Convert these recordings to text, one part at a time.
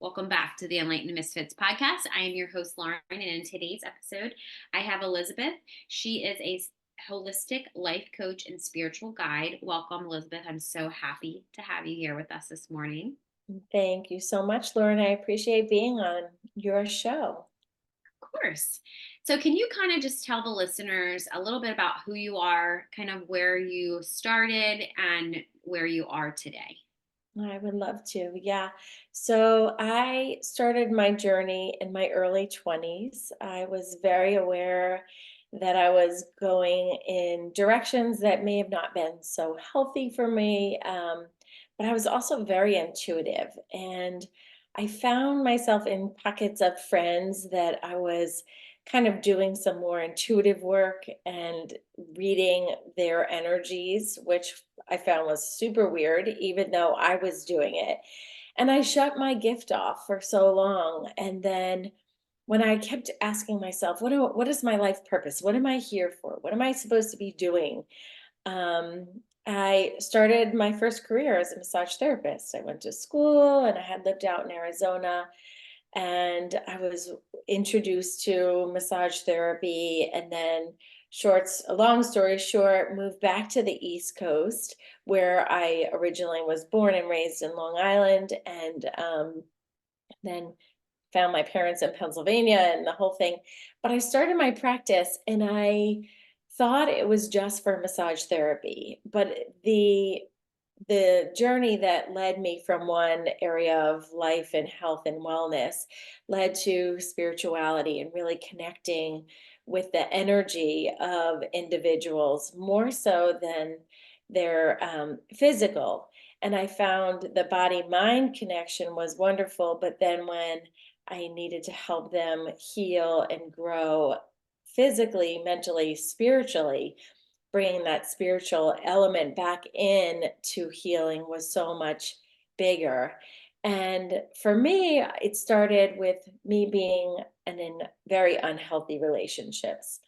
Welcome back to the Enlightened Misfits podcast. I am your host, Lauren, and in today's episode, I have Elizabeth. She is a holistic life coach and spiritual guide. Welcome, Elizabeth. I'm so happy to have you here with us this morning. Thank you so much, Lauren. I appreciate being on your show. Of course. So, can you kind of just tell the listeners a little bit about who you are, kind of where you started and where you are today? I would love to. Yeah. So I started my journey in my early 20s. I was very aware that I was going in directions that may have not been so healthy for me. But I was also very intuitive. And I found myself in pockets of friends that I was kind of doing some more intuitive work and reading their energies, which I found was super weird, even though I was doing it. And I shut my gift off for so long. And then when I kept asking myself, what is my life purpose? What am I here for? What am I supposed to be doing? Um, I started my first career as a massage therapist. I went to school and I had lived out in Arizona, and I was introduced to massage therapy, and then a long story short, moved back to the East Coast where I originally was born and raised in Long Island, and then found my parents in Pennsylvania and the whole thing. But I started my practice and I thought it was just for massage therapy, but the journey that led me from one area of life and health and wellness led to spirituality and really connecting with the energy of individuals more so than their physical. And I found the body mind connection was wonderful. But then when I needed to help them heal and grow physically, mentally, spiritually, bringing that spiritual element back in to healing was so much bigger. And for me, it started with me being in very unhealthy relationships.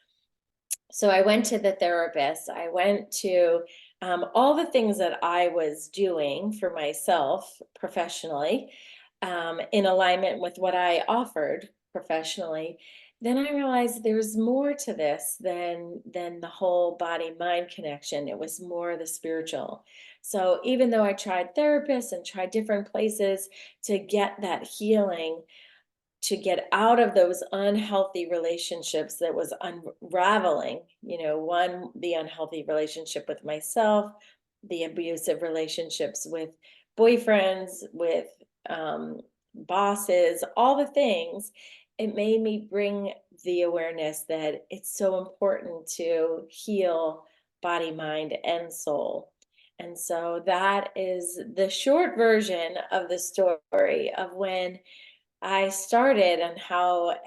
So I went to the therapist. I went to all the things that I was doing for myself professionally, in alignment with what I offered professionally. Then I realized there's more to this than the whole body mind connection. It was more the spiritual. So even though I tried therapists and tried different places to get that healing, to get out of those unhealthy relationships that was unraveling, one, the unhealthy relationship with myself, the abusive relationships with boyfriends, with bosses, all the things. It made me bring the awareness that it's so important to heal body, mind, and soul. And so that is the short version of the story of when I started, and how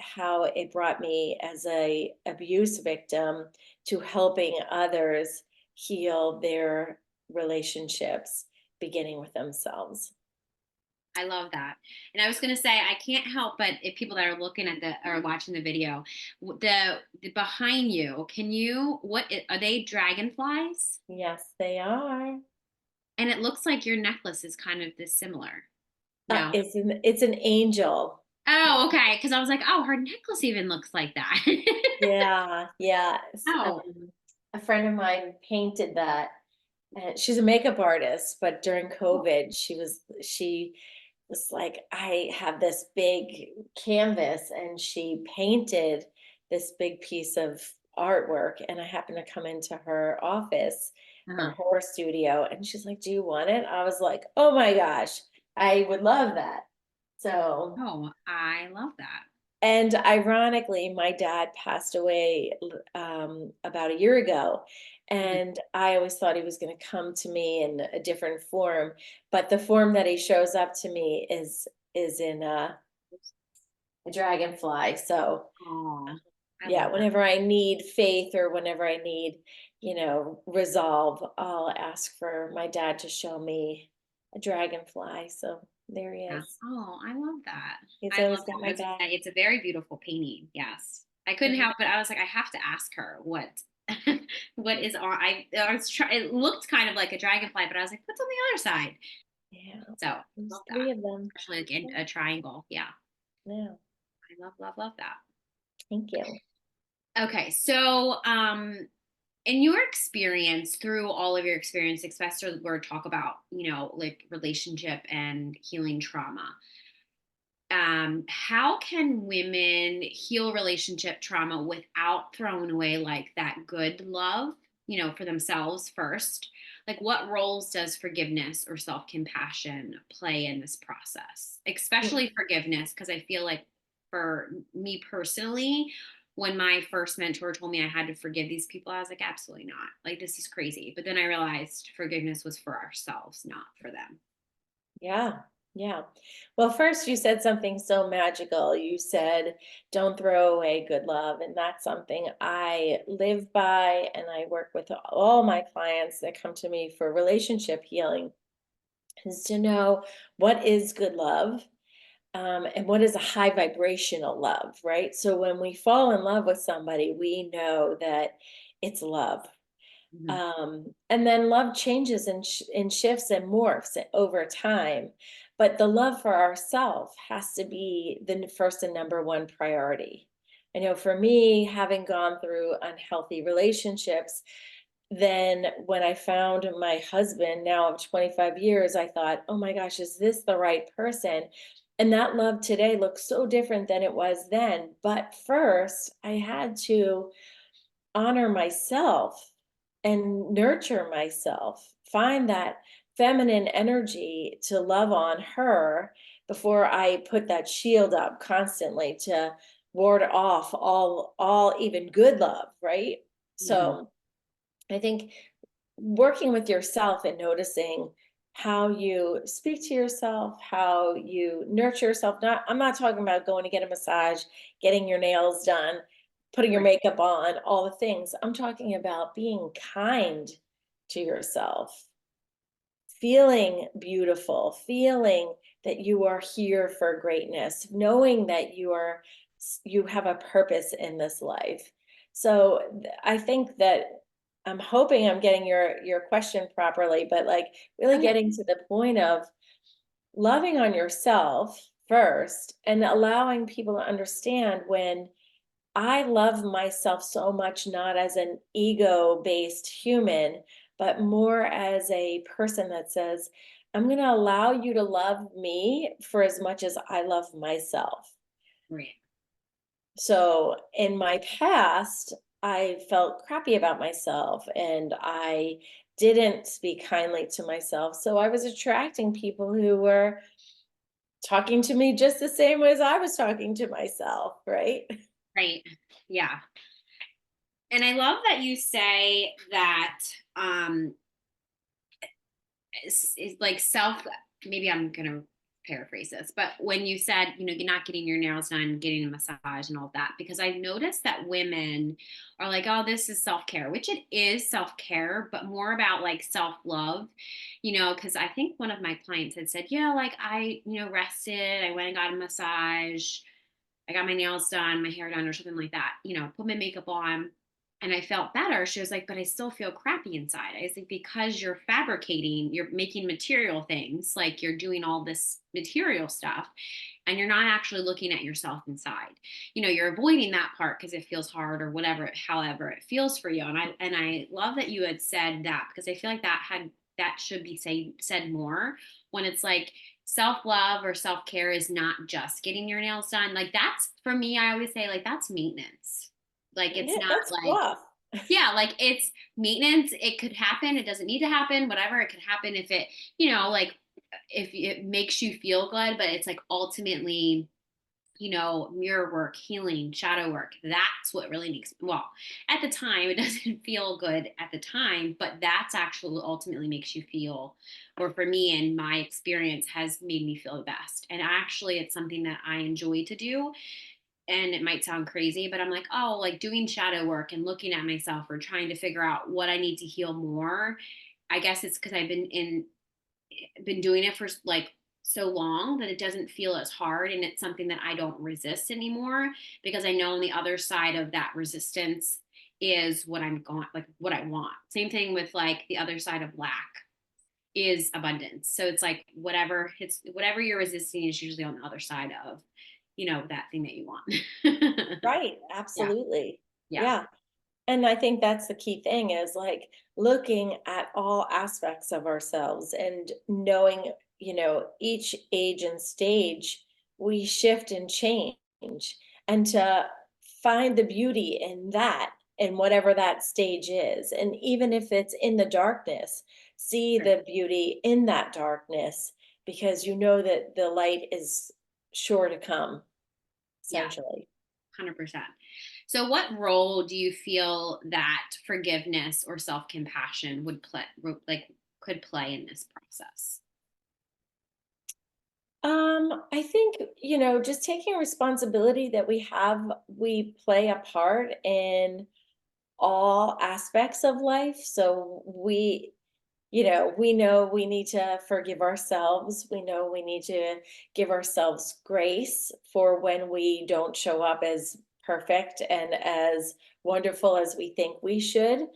it brought me as a abuse victim to helping others heal their relationships, beginning with themselves. I love that. And I was going to say, I can't help but if people that are looking at the or watching the video, the behind you, are they dragonflies? Yes, they are. And it looks like your necklace is kind of this similar. No. It's an angel. Oh, okay. Because I was like, oh, her necklace even looks like that. Yeah, yeah. Oh, A friend of mine painted that. And she's a makeup artist, but during COVID, she was like, I have this big canvas, and she painted this big piece of artwork. And I happened to come into her office uh-huh. or her studio, and she's like, do you want it? I was like, oh my gosh, I would love that. So, Oh, I love that. and ironically, my dad passed away about a year ago, Mhm. and I always thought he was going to come to me in a different form, but the form that he shows up to me is in a dragonfly. So Oh, I yeah, love that. whenever I need faith or whenever I need, resolve, I'll ask for my dad to show me a dragonfly. So there he Yeah. is. Oh, I love that. He's I always love got that. I my was gonna back. say it's a very beautiful painting. Yes. I couldn't help it. I was like, I have to ask her what what is on. It looked kind of like a dragonfly, but I was like, what's on the other side? Yeah. So There's love that, three of them. especially like in Yeah. a triangle. Yeah, Yeah. I love that. Thank you. Okay, so in your experience, through all of your experience, especially where talk about, like relationship and healing trauma, how can women heal relationship trauma without throwing away like that good love, for themselves first? Like, what roles does forgiveness or self-compassion play in this process? Especially forgiveness, because I feel like for me personally, when my first mentor told me I had to forgive these people, I was like, absolutely not. Like, this is crazy. But then I realized forgiveness was for ourselves, not for them. Yeah. Yeah. Well, first you said something so magical. You said, don't throw away good love. And that's something I live by. And I work with all my clients that come to me for relationship healing is to know what is good love, and what is a high vibrational love, right? So when we fall in love with somebody, we know that it's love. Mhm. And then love changes and shifts and morphs over time. But the love for ourselves has to be the first and number one priority. I know for me, having gone through unhealthy relationships, then when I found my husband now of 25 years, I thought, oh my gosh, is this the right person? And that love today looks so different than it was then. But first, I had to honor myself and nurture myself, find that feminine energy to love on her before I put that shield up constantly to ward off all even good love, right? Mhm. So I think working with yourself and noticing how you speak to yourself, how you nurture yourself. I'm not talking about going to get a massage, getting your nails done, putting your Right. makeup on, all the things. I'm talking about being kind to yourself, feeling beautiful, feeling that you are here for greatness, knowing that you have a purpose in this life. So I think that I'm hoping I'm getting your question properly, but like really Oh yeah. getting to the point of loving on yourself first and allowing people to understand when I love myself so much, not as an ego based human, but more as a person that says, I'm going to allow you to love me for as much as I love myself. Right. So in my past, I felt crappy about myself and I didn't speak kindly to myself. So I was attracting people who were talking to me just the same way as I was talking to myself, right? Right. Yeah. And I love that you say that um is like self, maybe I'm gonna paraphrase this, but when you said, you're not getting your nails done, getting a massage and all that, because I noticed that women are like, oh, this is self-care, which it is self-care, but more about like self-love, because I think one of my clients had said, yeah, like I, rested, I went and got a massage, I got my nails done, my hair done, or something like that, put my makeup on. And I felt better. She was like, but I still feel crappy inside. I was like, because you're fabricating, you're making material things, like you're doing all this material stuff, and you're not actually looking at yourself inside. You're avoiding that part because it feels hard or whatever, however it feels for you. And I love that you had said that, because I feel like that should be said more, when it's like self love or self care is not just getting your nails done. Like, that's for me, I always say, like, that's maintenance. Like, it's Yeah, not that's like, fluff. yeah, like it's maintenance. It could happen. It doesn't need to happen, whatever. It could happen if it, like if it makes you feel good, but it's like ultimately, mirror work, healing, shadow work. That's what really makes, well, at the time, it doesn't feel good at the time, but that's actually ultimately makes you feel, or for me and my experience has made me feel the best. And actually, it's something that I enjoy to do. And it might sound crazy, but I'm like, oh, like doing shadow work and looking at myself or trying to figure out what I need to heal more. I guess it's because I've been doing it for like so long that it doesn't feel as hard, and it's something that I don't resist anymore, because I know on the other side of that resistance is what I'm going, like what I want. Same thing with like the other side of lack. is abundance. So it's like whatever you're resisting is usually on the other side of, that thing that you want. Right, Yeah. absolutely. Yeah. Yeah. And I think that's the key thing is like looking at all aspects of ourselves and knowing, each age and stage we shift and change, and to find the beauty in that, in whatever that stage is. And even if it's in the darkness, see Right. the beauty in that darkness, because you know that the light is sure to come, Yeah. essentially. 100%. So what role do you feel that forgiveness or self-compassion would play, like could play in this process? I think, just taking responsibility that we play a part in all aspects of life. So we know we need to forgive ourselves. We know we need to give ourselves grace for when we don't show up as perfect and as wonderful as we think we should.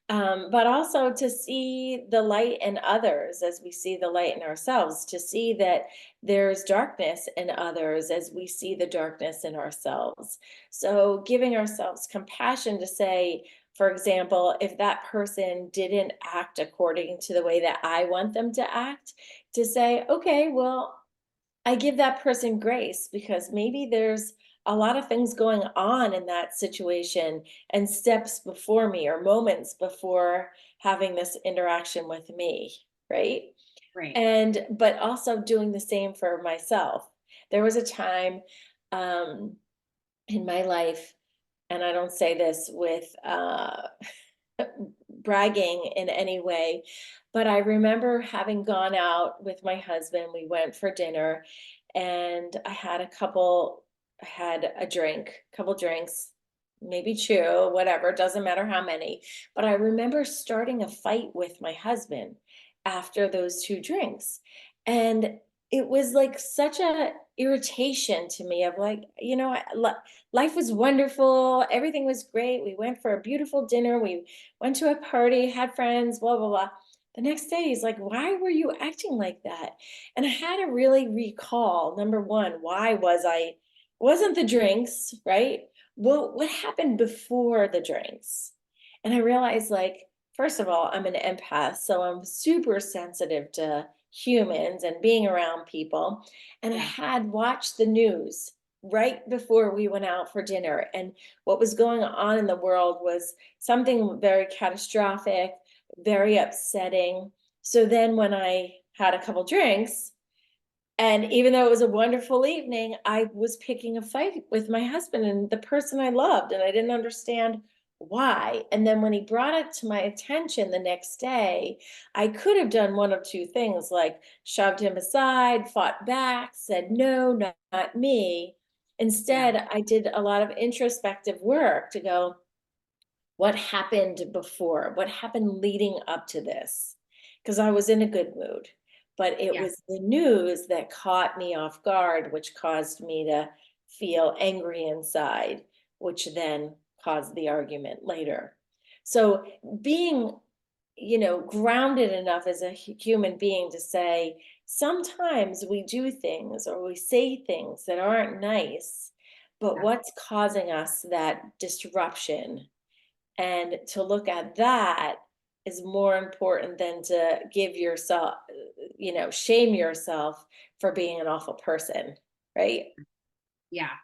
But also to see the light in others as we see the light in ourselves, to see that there's darkness in others as we see the darkness in ourselves. So giving ourselves compassion to say, for example, if that person didn't act according to the way that I want them to act, to say, okay, well, I give that person grace because maybe there's a lot of things going on in that situation and steps before me or moments before having this interaction with me, right? Right. And but also doing the same for myself. There was a time um in my life, and I don't say this with bragging in any way, but I remember having gone out with my husband. We went for dinner and I had a drink, couple drinks, maybe two, whatever, doesn't matter how many. But I remember starting a fight with my husband after those two drinks. And it was like such a irritation to me of like, life was wonderful, everything was great. We went for a beautiful dinner, we went to a party, had friends, blah, blah, blah. The next day, he's like, why were you acting like that? And I had to really recall, number one, why wasn't the drinks, right? What happened before the drinks? And I realized, like, first of all, I'm an empath, so I'm super sensitive to humans and being around people. And I Yeah. had watched the news right before we went out for dinner. And what was going on in the world was something very catastrophic, very upsetting. So then when I had a couple drinks, and even though it was a wonderful evening, I was picking a fight with my husband and the person I loved, and I didn't understand why. And then when he brought it to my attention the next day, I could have done one of two things, like shoved him aside, fought back, said, no, not me. Yeah. Instead, I did a lot of introspective work to go, what happened before? What happened leading up to this? Because I was in a good mood, but it Yeah. was the news that caught me off guard, which caused me to feel angry inside, which then caused the argument later. So being, grounded enough as a human being to say, sometimes we do things or we say things that aren't nice, but Yeah. what's causing us that disruption? And to look at that is more important than to give yourself, shame yourself for being an awful person, right? Yeah.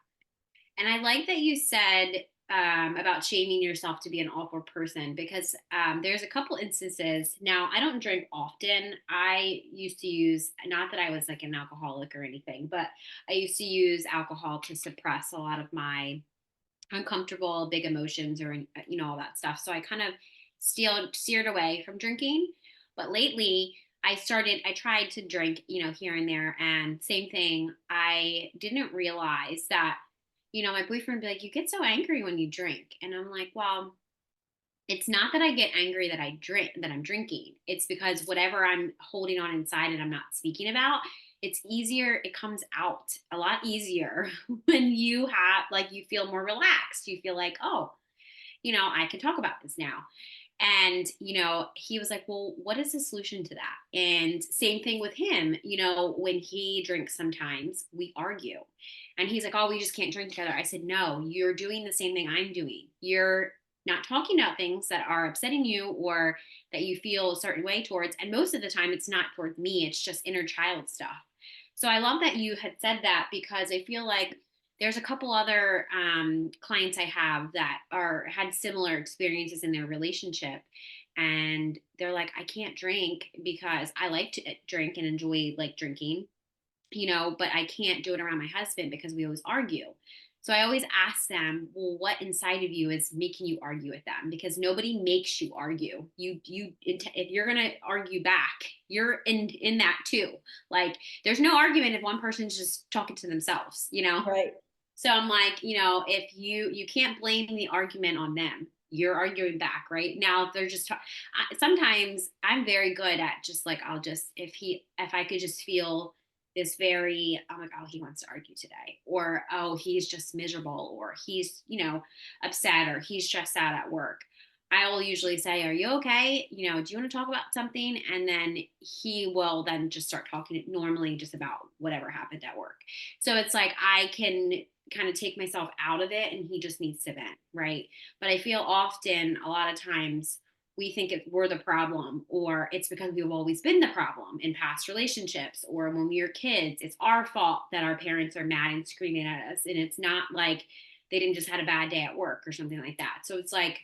And I like that you said about shaming yourself to be an awful person because there's a couple instances. Now, I don't drink often. I used to use, not that I was like an alcoholic or anything, but I used to use alcohol to suppress a lot of my uncomfortable, big emotions or, all that stuff. So I kind of steered away from drinking. But lately, I tried to drink, here and there. And same thing, I didn't realize that my boyfriend would be like, you get so angry when you drink. And I'm like, well, it's not that I get angry that that I'm drinking. It's because whatever I'm holding on inside and I'm not speaking about, it's easier. It comes out a lot easier when you have, like, you feel more relaxed. You feel like, oh, I can talk about this now. And, he was like, well, what is the solution to that? And same thing with him, when he drinks, sometimes we argue. And he's like, oh, we just can't drink together. I said, no, you're doing the same thing I'm doing. You're not talking about things that are upsetting you or that you feel a certain way towards. And most of the time, it's not towards me, it's just inner child stuff. So I love that you had said that, because I feel like there's a couple other clients I have that had similar experiences in their relationship, and they're like, I can't drink because I like to drink and enjoy like drinking, but I can't do it around my husband because we always argue. So I always ask them, well, what inside of you is making you argue with them? Because nobody makes you argue. If you're gonna argue back, you're in that too. Like, there's no argument if one person's just talking to themselves. Right. So I'm like, if you can't blame the argument on them. You're arguing back, right? Now, if they're just sometimes I'm very good at just like, if I could just feel this very, I'm like, oh, he wants to argue today, or oh, he's just miserable, or he's, upset, or he's stressed out at work. I will usually say, are you okay? Do you want to talk about something? And then he will then just start talking normally just about whatever happened at work. So it's like I can kind of take myself out of it, and he just needs to vent, right? But I feel often, a lot of times, we think we're the problem, or it's because we've always been the problem in past relationships, or when we were kids, it's our fault that our parents are mad and screaming at us. And it's not like they didn't just had a bad day at work or something like that. So it's like,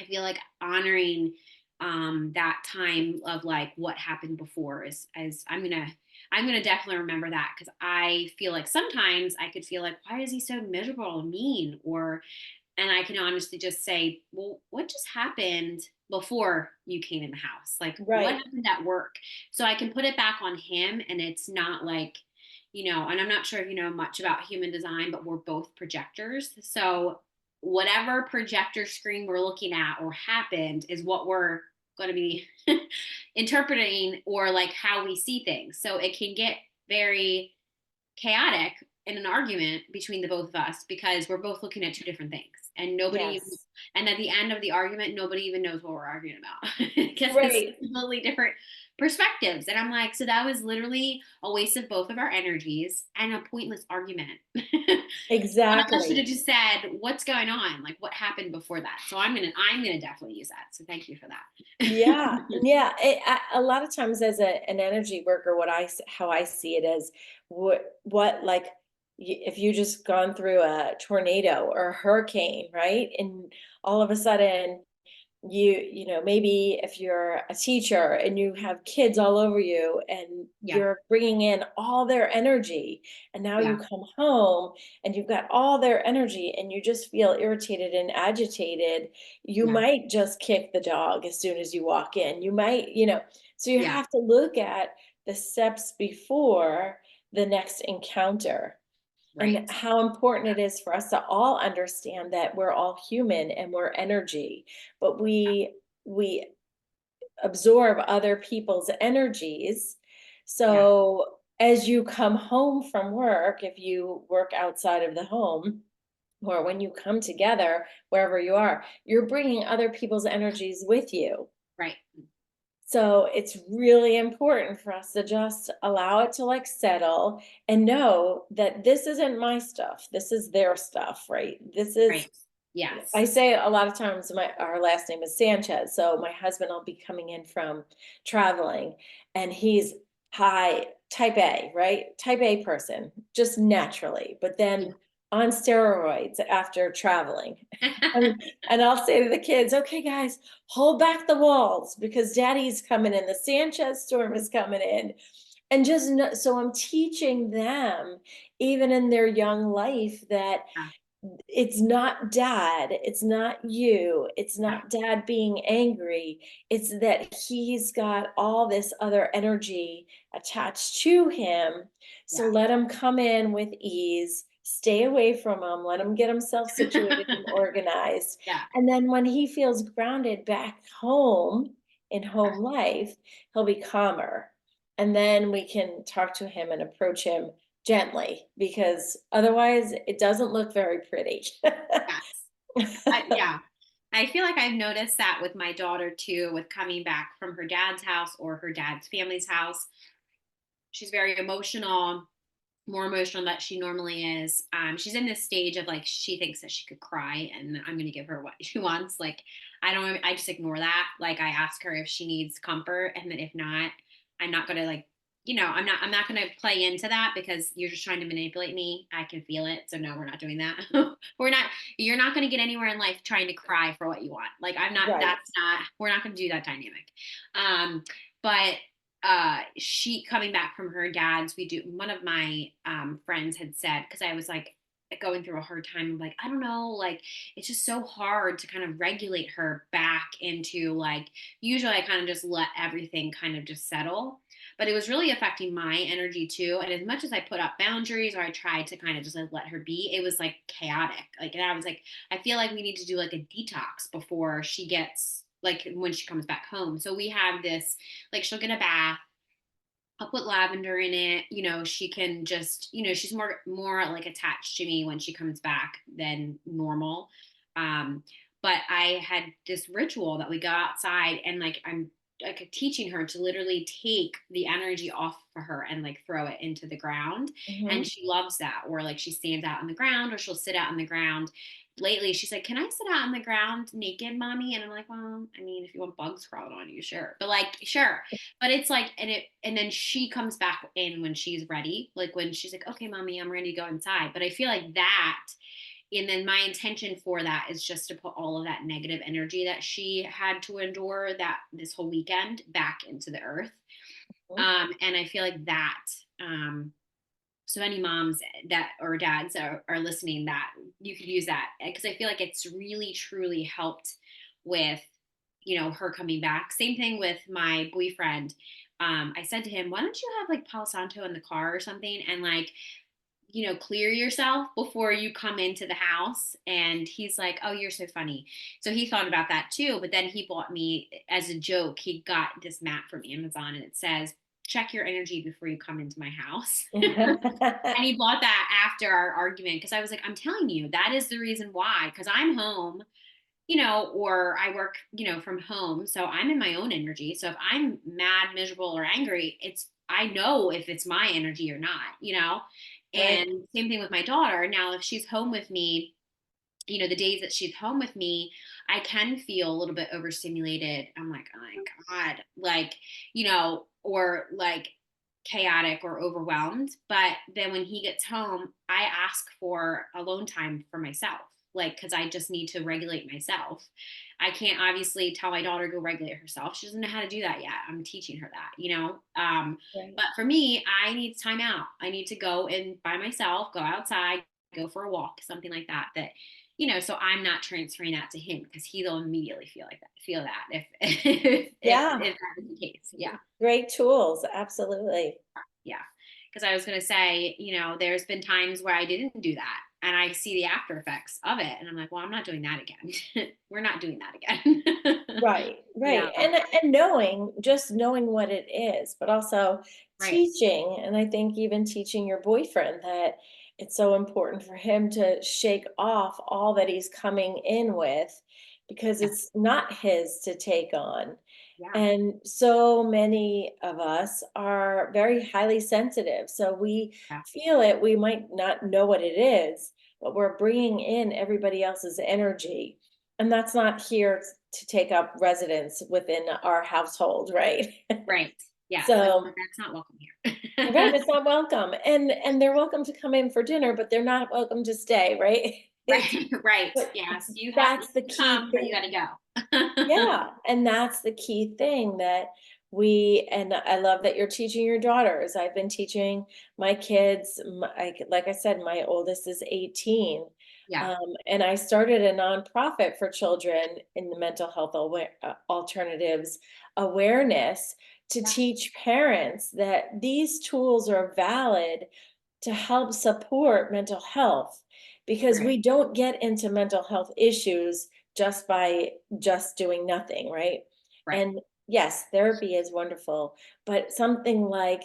I feel like honoring that time of like what happened before is I'm gonna definitely remember that, because I feel like sometimes I could feel like, why is he so miserable and mean? And I can honestly just say, well, what just happened before you came in the house? Like, what Right. happened at work? So I can put it back on him, and it's not like, and I'm not sure if you know much about human design, but we're both projectors. So whatever projector screen we're looking at or happened is what we're going to be interpreting, or like how we see things. So it can get very chaotic in an argument between the both of us, because we're both looking at two different things, and Yes. at the end of the argument, nobody even knows what we're arguing about because it's Right. completely different perspectives. And I'm like, so that was literally a waste of both of our energies and a pointless argument. One of us should have Exactly. just said, what's going on? Like, what happened before that? So I'm gonna definitely use that. So thank you for that. Yeah, yeah. A lot of times, as an energy worker, how I see it is, what like, if you just gone through a tornado or a hurricane, right? And all of a sudden, maybe if you're a teacher and you have kids all over you, and Yeah, you're bringing in all their energy, and now you yeah, come home and you've got all their energy, and you just feel irritated and agitated, you yeah, might just kick the dog as soon as you walk in. You might, so you yeah. have to look at the steps before the next encounter, and Right. how important it is for us to all understand that we're all human and we're energy, but we absorb other people's energies. Yeah, So as you come home from work, if you work outside of the home, or when you come together wherever you are, you're bringing other people's energies with you. right. So it's really important for us to just allow it to like settle, and know that this isn't my stuff. This is their stuff, right? This is, Right. Yes. I say a lot of times, our last name is Sanchez. So my husband will be coming in from traveling, and he's high type A, right? Type A person, just naturally, but then on steroids after traveling. And I'll say to the kids, okay, guys, hold back the walls because daddy's coming in. The Sanchez storm is coming in. And just know, so I'm teaching them, even in their young life, that Yeah, it's not dad, it's not you, it's yeah, not dad being angry, it's that he's got all this other energy attached to him. So yeah, let him come in with ease, stay away from him, let him get himself situated and organized, yeah, and then when he feels grounded back home in home life, he'll be calmer, and then we can talk to him and approach him gently, because otherwise it doesn't look very pretty. yes. Yeah. I feel like I've noticed that with my daughter too, with coming back from her dad's house or her dad's family's house. She's very emotional, more emotional than she normally is. She's in this stage of like she thinks that she could cry, and I'm going to give her what she wants. Like I just ignore that. Like I ask her if she needs comfort, and then if not, I'm not going to like I'm not going to play into that because you're just trying to manipulate me. I can feel it. So no, we're not doing that. we're not You're not going to get anywhere in life trying to cry for what you want. Like I'm not Right. that's not we're not going to do that dynamic. But she coming back from her dad's, we do one of my friends had said, because I was like going through a hard time, like I don't know, like it's just so hard to kind of regulate her back into like, usually I kind of just let everything kind of just settle, but it was really affecting my energy too. And as much as I put up boundaries or I tried to kind of just like let her be, it was like chaotic. Like, and I was like, I feel like we need to do like a detox before she gets like when she comes back home. So we have this, like she'll get a bath. I'll put lavender in it. She can just, she's more like attached to me when she comes back than normal. Um, but I had this ritual that we go outside and like I'm like teaching her to literally take the energy off for her and like throw it into the ground. And Hmm. she loves that. Or like she stands out on the ground or she'll sit out on the ground. Lately she's like, can I sit out on the ground naked, mommy? And I'm like, well, I mean, if you want bugs crawling on you, sure. But like, sure. But it's like, and then she comes back in when she's ready, like when she's like, okay, mommy, I'm ready to go inside. But I feel like that, and then my intention for that is just to put all of that negative energy that she had to endure that this whole weekend back into the earth. And I feel like that, so any moms that or dads are listening, that you could use that because I feel like it's really truly helped with her coming back. Same thing with my boyfriend. I said to him, why don't you have like Palo Santo in the car or something and like clear yourself before you come into the house. And he's like, oh, you're so funny. So he thought about that too. But then he bought me, as a joke, he got this mat from Amazon and it says, check your energy before you come into my house. And he bought that after our argument because I was like, I'm telling you, that is the reason why. Because I'm home, or I work, from home. So I'm in my own energy. So if I'm mad, miserable, or angry, I know if it's my energy or not. Right. And same thing with my daughter. Now, if she's home with me, the days that she's home with me, I can feel a little bit overstimulated. I'm like, oh my God, like, or like chaotic or overwhelmed. But then when he gets home, I ask for alone time for myself, like, because I just need to regulate myself. I can't obviously tell my daughter to go regulate herself. She doesn't know how to do that yet. I'm teaching her that. Right. But for me, I need time out. I need to go in by myself, go outside, go for a walk, something like that. So I'm not transferring that to him because he'll immediately feel that if Yeah. if that is the case. Yeah. Great tools. Absolutely. Yeah. Because I was going to say, there's been times where I didn't do that and I see the after effects of it. And I'm like, well, I'm not doing that again. We're not doing that again. Right, you right. know, And just knowing what it is, but also right. teaching, and I think even teaching your boyfriend that it's so important for him to shake off all that he's coming in with because Yeah. it's not his to take on. Yeah. And so many of us are very highly sensitive. So we Yeah. feel it, we might not know what it is, but we're bringing in everybody else's energy. And that's not here to take up residence within our household, right? Right. Yeah. Like, So, that's not welcome here. right, it's not welcome. And they're welcome to come in for dinner, but they're not welcome to stay, right? Right. Right. But Yes. You that's the can key come, but you thing. got to go. Yeah, and that's the key thing that and I love that you're teaching your daughters. I've been teaching my kids, like I said, my oldest is 18. Yeah. And I started a nonprofit for children in the mental health alternatives awareness to Yeah. teach parents that these tools are valid to help support mental health because Right. we don't get into mental health issues just by just doing nothing, right? Right. And yes, therapy is wonderful, but something like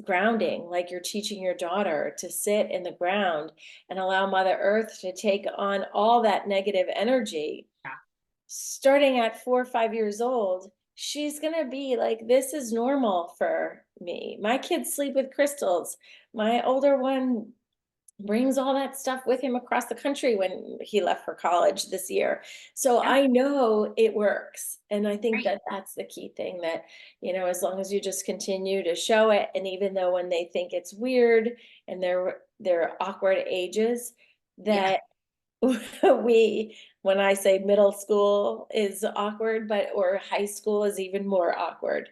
grounding, like you're teaching your daughter to sit in the ground and allow Mother Earth to take on all that negative energy. Yeah. starting at 4 or 5 years old, she's gonna be like, this is normal for me. My kids sleep with crystals. My older one brings all that stuff with him across the country when he left for college this year. So Yeah, I know it works. And I think right. that that's the key thing that, as long as you just continue to show it, and even though when they think it's weird and they're awkward ages, Yeah, that we when I say middle school is awkward, but or high school is even more awkward,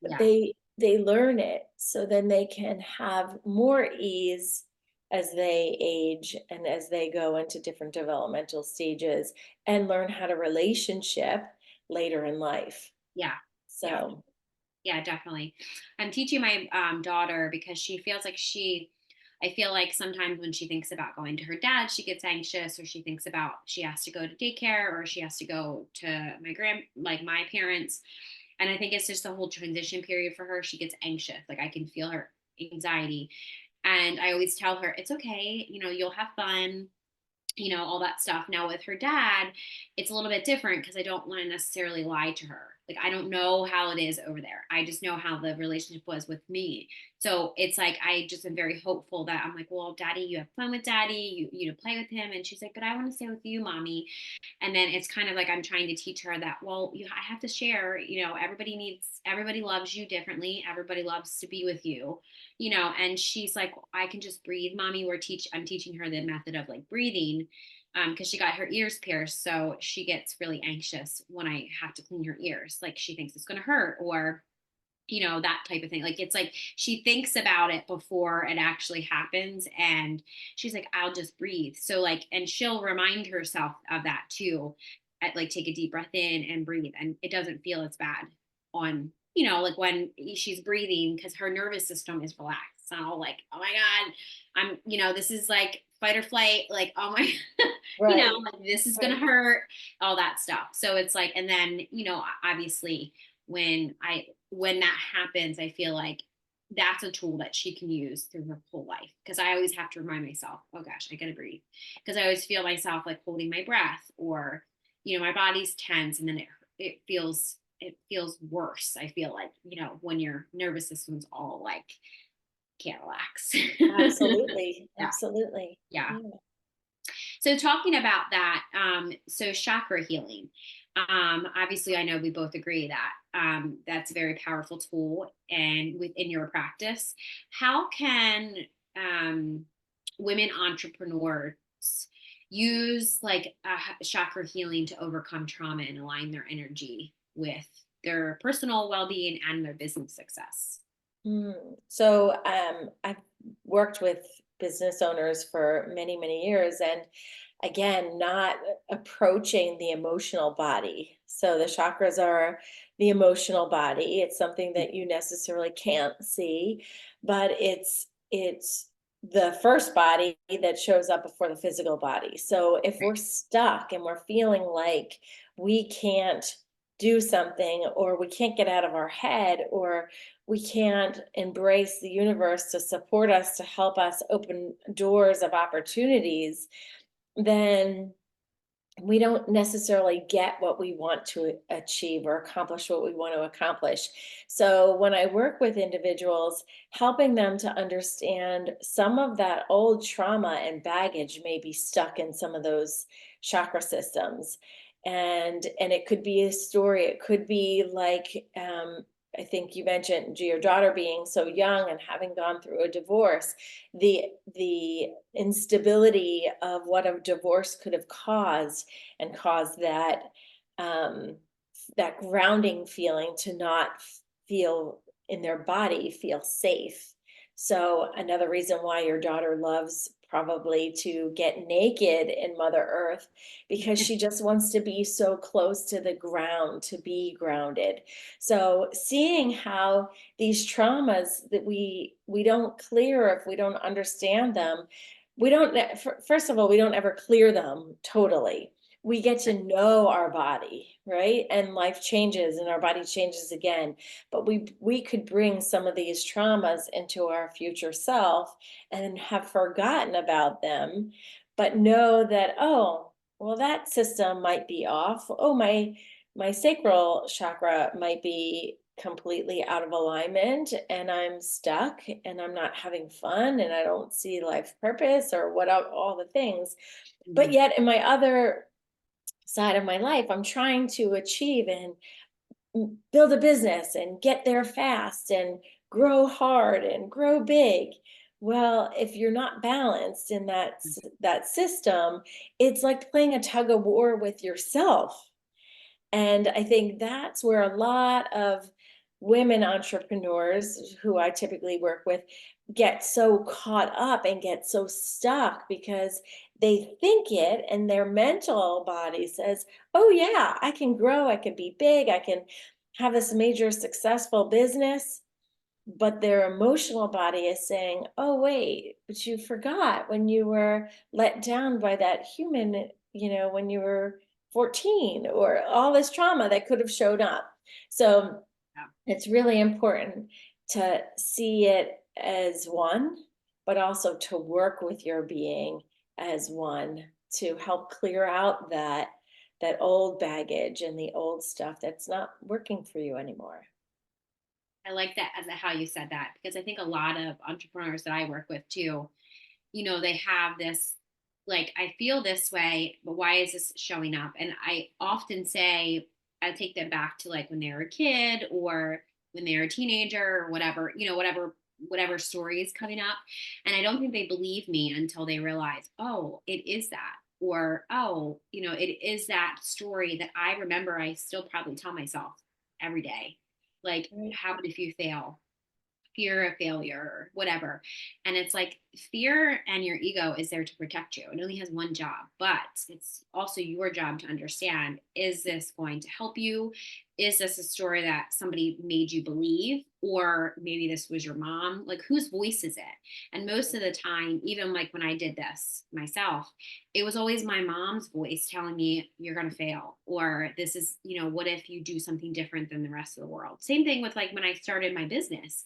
but yeah, they learn it so then they can have more ease as they age and as they go into different developmental stages and learn how to relationship later in life. yeah, yeah. So, Yeah, definitely. I'm teaching my daughter because she feels like I feel like sometimes when she thinks about going to her dad, she gets anxious, or she thinks about she has to go to daycare, or she has to go to like my parents. And I think it's just the whole transition period for her. She gets anxious. Like I can feel her anxiety. And I always tell her, it's okay, you'll have fun, all that stuff. Now with her dad, it's a little bit different because I don't want to necessarily lie to her. Like I don't know how it is over there. I just know how the relationship was with me. So it's like I just am very hopeful that I'm like, well, daddy, you have fun with daddy, you play with him. And she's like, but I want to stay with you, mommy. And then it's kind of like I'm trying to teach her that, well, I have to share, everybody loves you differently, everybody loves to be with you, and she's like, I can just breathe, mommy. I'm teaching her the method of like breathing, because she got her ears pierced, so she gets really anxious when I have to clean her ears, like she thinks it's going to hurt, or that type of thing. Like it's like she thinks about it before it actually happens, and she's like, I'll just breathe. So like, and she'll remind herself of that too, at like take a deep breath in and breathe, and it doesn't feel as bad on, like when she's breathing, because her nervous system is relaxed. So like, oh my god, this is like fight or flight, like, oh my, right, like this is gonna right. hurt, all that stuff. So it's like, and then obviously when that happens, I feel like that's a tool that she can use through her whole life. Because I always have to remind myself, oh gosh, I gotta breathe. Because I always feel myself like holding my breath, or my body's tense, and then it feels worse. I feel like when your nervous system's all like can't relax. Absolutely, Yeah, absolutely. yeah. Yeah. So talking about that, so chakra healing. Obviously, I know we both agree that that's a very powerful tool, and within your practice, how can women entrepreneurs use like chakra healing to overcome trauma and align their energy with their personal well-being and their business success? So I've worked with business owners for many, many years, and again, not approaching the emotional body. So the chakras are the emotional body. It's something that you necessarily can't see, but it's the first body that shows up before the physical body. So if we're stuck and we're feeling like we can't do something, or we can't get out of our head, or we can't embrace the universe to support us, to help us open doors of opportunities, then we don't necessarily get what we want to achieve or accomplish what we want to accomplish. So when I work with individuals, helping them to understand some of that old trauma and baggage may be stuck in some of those chakra systems. And it could be a story. It could be like, I think you mentioned your daughter being so young and having gone through a divorce, the instability of what a divorce could have caused, and cause um, that grounding feeling to not feel in their body, feel safe. So another reason why your daughter loves probably to get naked in Mother Earth, because she just wants to be so close to the ground, to be grounded. So seeing how these traumas that we don't clear if we don't understand them, we don't first of all, we don't ever clear them totally. We get to know our body, right? And life changes and our body changes again. But we could bring some of these traumas into our future self and have forgotten about them, but know that, oh, well, that system might be off. Oh, my sacral chakra might be completely out of alignment and I'm stuck and I'm not having fun and I don't see life purpose or what all the things. But Mhm. yet in my other side of my life, I'm trying to achieve and build a business and get there fast and grow hard and grow big. Well, if you're not balanced in that system, it's like playing a tug of war with yourself. And I think that's where a lot of women entrepreneurs who I typically work with get so caught up and get so stuck because they think it and their mental body says, oh, yeah, I can grow, I can be big, I can have this major successful business. But their emotional body is saying, oh, wait, but you forgot when you were let down by that human, when you were 14, or all this trauma that could have showed up. So Yeah. it's really important to see it as one, but also to work with your being as one to help clear out that old baggage and the old stuff that's not working for you anymore. I like that as how you said that, because I think a lot of entrepreneurs that I work with too, they have this, like, I feel this way, but why is this showing up? And I often say, I take them back to like when they were a kid or when they were a teenager or whatever, whatever story is coming up. And I don't think they believe me until they realize, oh, it is that. Or, oh, it is that story that I remember I still probably tell myself every day. Like, Right. how about if you fail? Fear of failure or whatever. And it's like fear and your ego is there to protect you. It only has one job, but it's also your job to understand, is this going to help you? Is this a story that somebody made you believe? Or maybe this was your mom? Like, whose voice is it? And most of the time, even like when I did this myself, it was always my mom's voice telling me, you're going to fail. Or this is, what if you do something different than the rest of the world? Same thing with like when I started my business.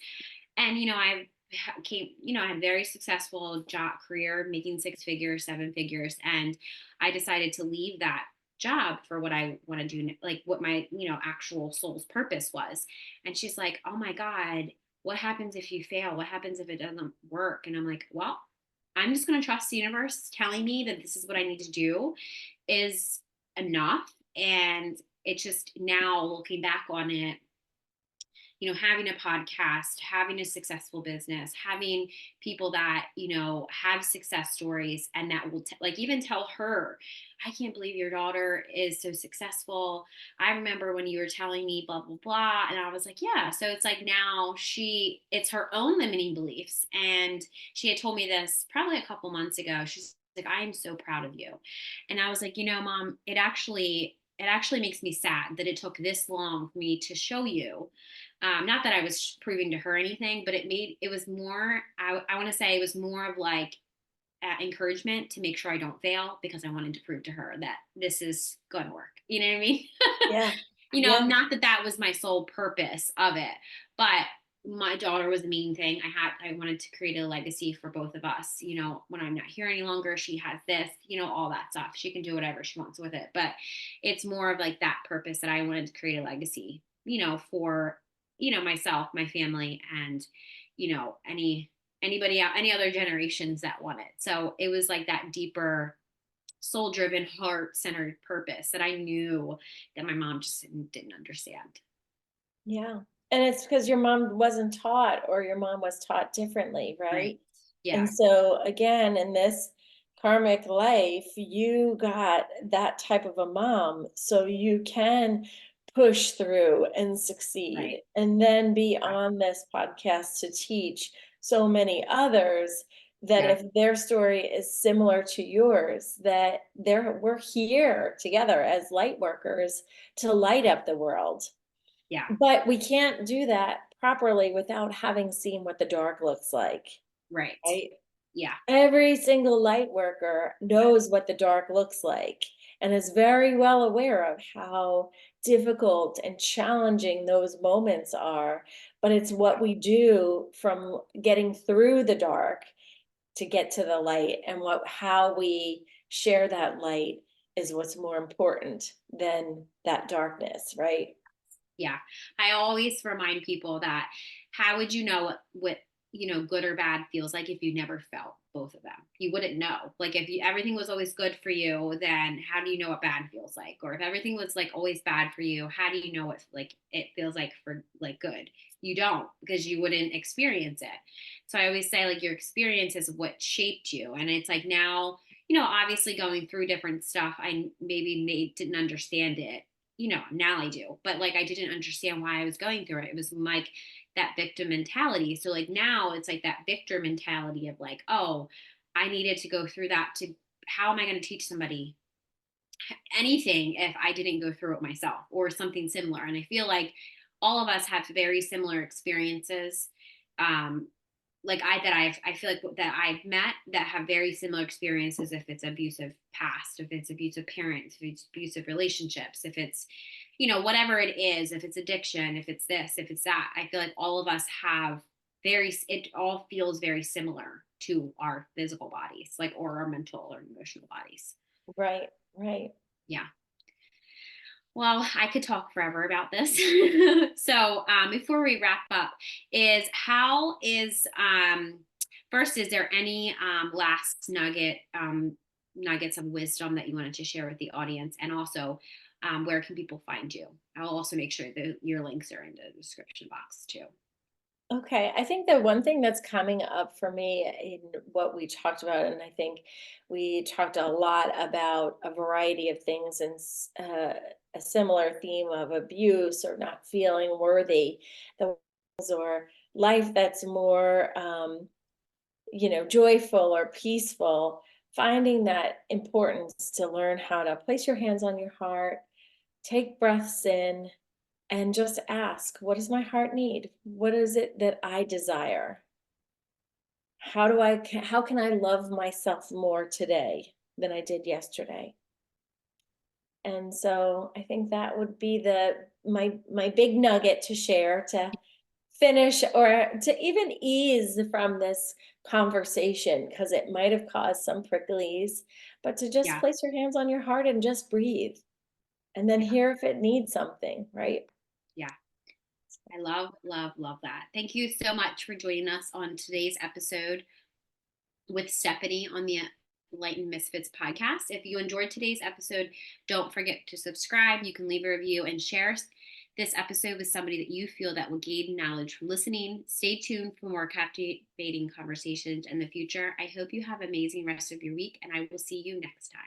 And I had a very successful job career, making six figures, seven figures, and I decided to leave that job for what I want to do, like what my actual soul's purpose was. And she's like, "Oh my God, what happens if you fail? What happens if it doesn't work?" And I'm like, "Well, I'm just going to trust the universe telling me that this is what I need to do is enough." And it's just now looking back on it, having a podcast, having a successful business, having people that, have success stories and that will like even tell her, I can't believe your daughter is so successful. I remember when you were telling me blah, blah, blah. And I was like, yeah. So it's like now it's her own limiting beliefs. And she had told me this probably a couple months ago. She's like, I am so proud of you. And I was like, Mom, it actually makes me sad that it took this long for me to show you, not that I was proving to her anything, but it was more, I want to say it was more of like encouragement to make sure I don't fail, because I wanted to prove to her that this is going to work. You know what I mean? Yeah. Yeah. Not that that was my sole purpose of it, but my daughter was the main thing. I wanted to create a legacy for both of us. When I'm not here any longer, she has this, all that stuff. She can do whatever she wants with it. But it's more of like that purpose that I wanted to create a legacy, for, myself, my family, and, anybody out, any other generations that want it. So it was like that deeper soul driven, heart centered purpose that I knew that my mom just didn't understand. Yeah. And it's because your mom wasn't taught or your mom was taught differently, Right. right? Yeah. And so again, in this karmic life, you got that type of a mom, so you can push through and succeed Right. and then be Yeah. on this podcast to teach so many others that Yeah. if their story is similar to yours, that we're here together as light workers to light up the world. Yeah. But we can't do that properly without having seen what the dark looks like, Right. right? Yeah. Every single light worker knows what the dark looks like and is very well aware of how difficult and challenging those moments are. But it's what we do from getting through the dark to get to the light and how we share that light is what's more important than that darkness, right? Yeah. I always remind people that how would you know what good or bad feels like if you never felt both of them? You wouldn't know. Like if everything was always good for you, then how do you know what bad feels like? Or if everything was like always bad for you, how do you know what like it feels like for like good? You don't, because you wouldn't experience it. So I always say like your experience is what shaped you. And it's like now, obviously going through different stuff, I maybe didn't understand it, now I do, but like I didn't understand why I was going through it. It was like that victim mentality. So like now it's like that victor mentality of like, oh, I needed to go through that to, how am I going to teach somebody anything if I didn't go through it myself or something similar? And I feel like all of us have very similar experiences. Um, like I feel like that I've met that have very similar experiences. If it's abusive past, if it's abusive parents, if it's abusive relationships, if it's whatever it is, if it's addiction, if it's this, if it's that, I feel like all of us have it all feels very similar to our physical bodies, like, or our mental or emotional bodies. Right, right. Yeah. Well, I could talk forever about this. So, before we wrap up, first, is there any last nuggets of wisdom that you wanted to share with the audience? And also, where can people find you? I'll also make sure that your links are in the description box too. Okay, I think the one thing that's coming up for me in what we talked about, and I think we talked a lot about a variety of things, and a similar theme of abuse or not feeling worthy, the or life that's more, joyful or peaceful. Finding that importance to learn how to place your hands on your heart, take breaths in, and just ask, what does my heart need? What is it that I desire? How can I love myself more today than I did yesterday? And so I think that would be my big nugget to share to finish or to even ease from this conversation, because it might have caused some pricklies, but to just Yeah, place your hands on your heart and just breathe and then yeah, hear if it needs something, right? yeah. I love, love, love that. Thank you so much for joining us on today's episode with Stephanie on the Enlightened Misfits podcast. If you enjoyed today's episode, don't forget to subscribe. You can leave a review and share this episode with somebody that you feel that will gain knowledge from listening. Stay tuned for more captivating conversations in the future. I hope you have an amazing rest of your week, and I will see you next time.